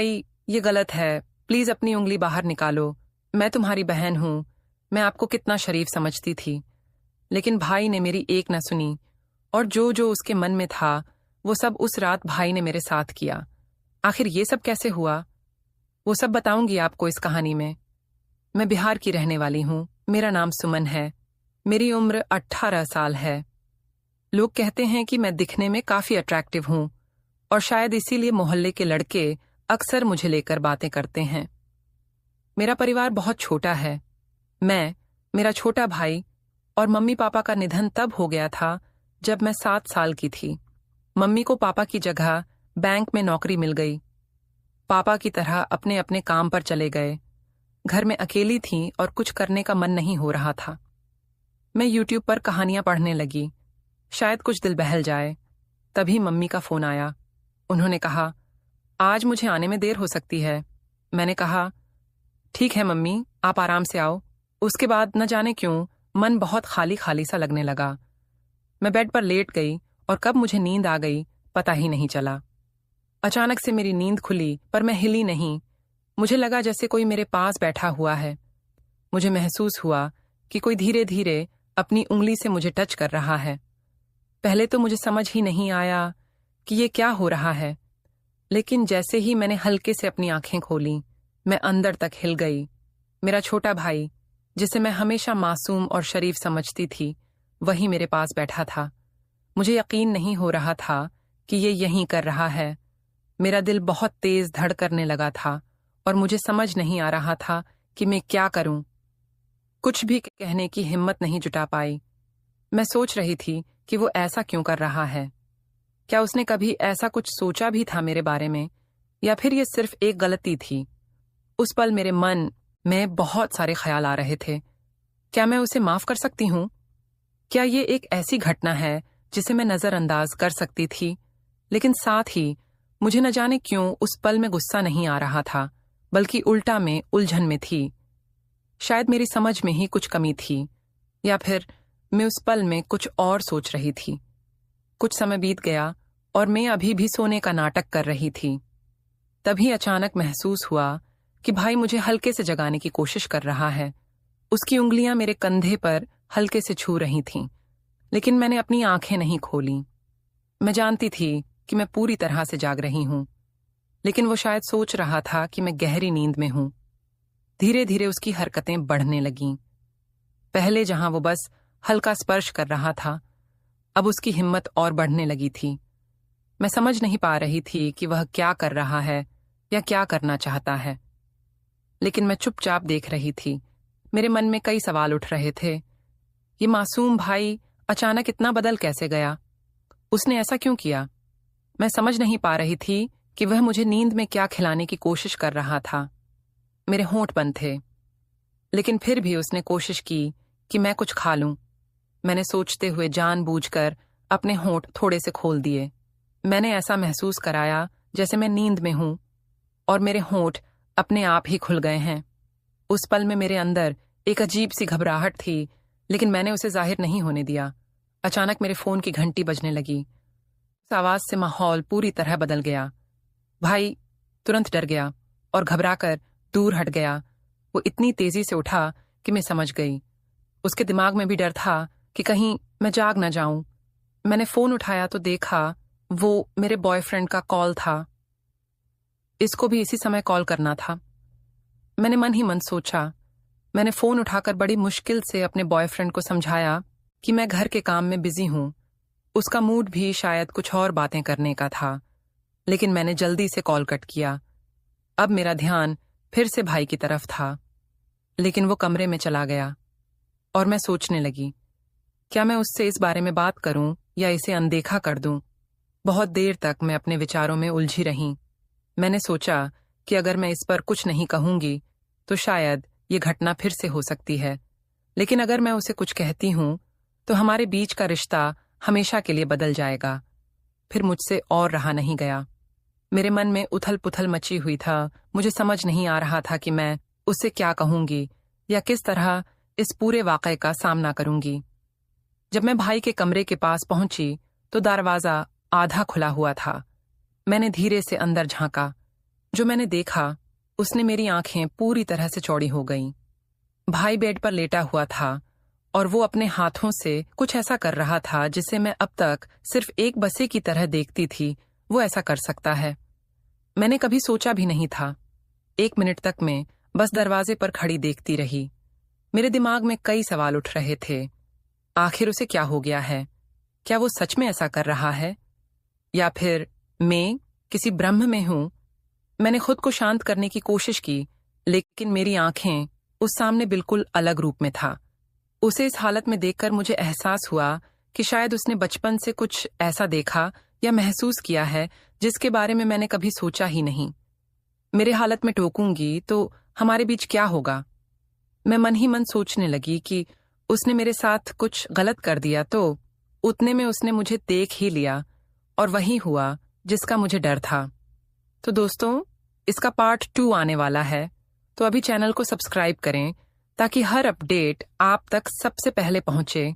भाई, ये गलत है। प्लीज अपनी उंगली बाहर निकालो। मैं तुम्हारी बहन हूं। मैं आपको कितना शरीफ समझती थी, लेकिन भाई ने मेरी एक न सुनी, और जो जो उसके मन में था वो सब उस रात भाई ने मेरे साथ किया। आखिर ये सब कैसे हुआ, वो सब बताऊंगी आपको इस कहानी में। मैं बिहार की रहने वाली हूं। मेरा नाम सुमन है। मेरी उम्र 18 साल है। लोग कहते हैं कि मैं दिखने में काफी अट्रैक्टिव हूं, और शायद इसीलिए मोहल्ले के लड़के अक्सर मुझे लेकर बातें करते हैं। मेरा परिवार बहुत छोटा है। मैं, मेरा छोटा भाई और मम्मी पापा का निधन तब हो गया था जब मैं 7 साल की थी। मम्मी को पापा की जगह बैंक में नौकरी मिल गई। पापा की तरह अपने अपने काम पर चले गए। घर में अकेली थी और कुछ करने का मन नहीं हो रहा था। मैं यूट्यूब पर कहानियां पढ़ने लगी, शायद कुछ दिल बहल जाए। तभी मम्मी का फोन आया। उन्होंने कहा, आज मुझे आने में देर हो सकती है। मैंने कहा, ठीक है मम्मी, आप आराम से आओ। उसके बाद न जाने क्यों मन बहुत खाली खाली सा लगने लगा। मैं बेड पर लेट गई और कब मुझे नींद आ गई पता ही नहीं चला। अचानक से मेरी नींद खुली, पर मैं हिली नहीं। मुझे लगा जैसे कोई मेरे पास बैठा हुआ है। मुझे महसूस हुआ कि कोई धीरे धीरे अपनी उंगली से मुझे टच कर रहा है। पहले तो मुझे समझ ही नहीं आया कि ये क्या हो रहा है, लेकिन जैसे ही मैंने हल्के से अपनी आंखें खोलीं, मैं अंदर तक हिल गई। मेरा छोटा भाई, जिसे मैं हमेशा मासूम और शरीफ समझती थी, वही मेरे पास बैठा था। मुझे यकीन नहीं हो रहा था कि ये यहीं कर रहा है। मेरा दिल बहुत तेज धड़ करने लगा था और मुझे समझ नहीं आ रहा था कि मैं क्या करूं। कुछ भी कहने की हिम्मत नहीं जुटा पाई। मैं सोच रही थी कि वो ऐसा क्यों कर रहा है। क्या उसने कभी ऐसा कुछ सोचा भी था मेरे बारे में, या फिर ये सिर्फ एक गलती थी। उस पल मेरे मन में बहुत सारे ख्याल आ रहे थे। क्या मैं उसे माफ कर सकती हूँ? क्या ये एक ऐसी घटना है जिसे मैं नजरअंदाज कर सकती थी? लेकिन साथ ही मुझे न जाने क्यों उस पल में गुस्सा नहीं आ रहा था, बल्कि उल्टा में उलझन में थी। शायद मेरी समझ में ही कुछ कमी थी, या फिर मैं उस पल में कुछ और सोच रही थी। कुछ समय बीत गया और मैं अभी भी सोने का नाटक कर रही थी। तभी अचानक महसूस हुआ कि भाई मुझे हल्के से जगाने की कोशिश कर रहा है। उसकी उंगलियां मेरे कंधे पर हल्के से छू रही थीं, लेकिन मैंने अपनी आंखें नहीं खोली। मैं जानती थी कि मैं पूरी तरह से जाग रही हूं, लेकिन वो शायद सोच रहा था कि मैं गहरी नींद में हूं। धीरे धीरे उसकी हरकतें बढ़ने लगीं। पहले जहां वो बस हल्का स्पर्श कर रहा था, अब उसकी हिम्मत और बढ़ने लगी थी। मैं समझ नहीं पा रही थी कि वह क्या कर रहा है या क्या करना चाहता है, लेकिन मैं चुपचाप देख रही थी। मेरे मन में कई सवाल उठ रहे थे। ये मासूम भाई अचानक इतना बदल कैसे गया? उसने ऐसा क्यों किया? मैं समझ नहीं पा रही थी कि वह मुझे नींद में क्या खिलाने की कोशिश कर रहा था। मेरे होंठ बंद थे, लेकिन फिर भी उसने कोशिश की कि मैं कुछ खा लूं। मैंने सोचते हुए जानबूझकर अपने होंठ थोड़े से खोल दिए। मैंने ऐसा महसूस कराया जैसे मैं नींद में हूं, और मेरे होंठ अपने आप ही खुल गए हैं। उस पल में मेरे अंदर एक अजीब सी घबराहट थी, लेकिन मैंने उसे जाहिर नहीं होने दिया। अचानक मेरे फोन की घंटी बजने लगी। उस आवाज से माहौल पूरी तरह बदल गया। भाई तुरंत डर गया और घबराकर दूर हट गया। वो इतनी तेजी से उठा कि मैं समझ गई। उसके दिमाग में भी डर था कि कहीं मैं जाग न जाऊं। मैंने फोन उठाया तो देखा वो मेरे बॉयफ्रेंड का कॉल था। इसको भी इसी समय कॉल करना था। मैंने मन ही मन सोचा। मैंने फोन उठाकर बड़ी मुश्किल से अपने बॉयफ्रेंड को समझाया कि मैं घर के काम में बिजी हूं। उसका मूड भी शायद कुछ और बातें करने का था, लेकिन मैंने जल्दी से कॉल कट किया। अब मेरा ध्यान फिर से भाई की तरफ था, लेकिन वो कमरे में चला गया और मैं सोचने लगी, क्या मैं उससे इस बारे में बात करूं या इसे अनदेखा कर दूं? बहुत देर तक मैं अपने विचारों में उलझी रही। मैंने सोचा कि अगर मैं इस पर कुछ नहीं कहूंगी तो शायद ये घटना फिर से हो सकती है, लेकिन अगर मैं उसे कुछ कहती हूं तो हमारे बीच का रिश्ता हमेशा के लिए बदल जाएगा। फिर मुझसे और रहा नहीं गया। मेरे मन में उथल पुथल मची हुई था। मुझे समझ नहीं आ रहा था कि मैं उससे क्या कहूंगी या किस तरह इस पूरे वाकये का सामना करूंगी। जब मैं भाई के कमरे के पास पहुंची तो दरवाजा आधा खुला हुआ था। मैंने धीरे से अंदर झांका। जो मैंने देखा उसने मेरी आंखें पूरी तरह से चौड़ी हो गईं। भाई बेड पर लेटा हुआ था और वो अपने हाथों से कुछ ऐसा कर रहा था जिसे मैं अब तक सिर्फ एक बच्चे की तरह देखती थी वो ऐसा कर सकता है। मैंने कभी सोचा भी नहीं था। 1 मिनट तक मैं बस दरवाजे पर खड़ी देखती रही। मेरे दिमाग में कई सवाल उठ रहे थे। आखिर उसे क्या हो गया है? क्या वो सच में ऐसा कर रहा है या फिर मैं किसी भ्रम में हूं? मैंने खुद को शांत करने की कोशिश की, लेकिन मेरी आंखें उस सामने बिल्कुल अलग रूप में था। उसे इस हालत में देखकर मुझे एहसास हुआ कि शायद उसने बचपन से कुछ ऐसा देखा या महसूस किया है जिसके बारे में मैंने कभी सोचा ही नहीं। मेरे हालत में टोकूंगी तो हमारे बीच क्या होगा? मैं मन ही मन सोचने लगी कि उसने मेरे साथ कुछ गलत कर दिया तो उतने में उसने मुझे देख ही लिया और वही हुआ जिसका मुझे डर था। तो दोस्तों, इसका पार्ट 2 आने वाला है, तो अभी चैनल को सब्सक्राइब करें ताकि हर अपडेट आप तक सबसे पहले पहुंचे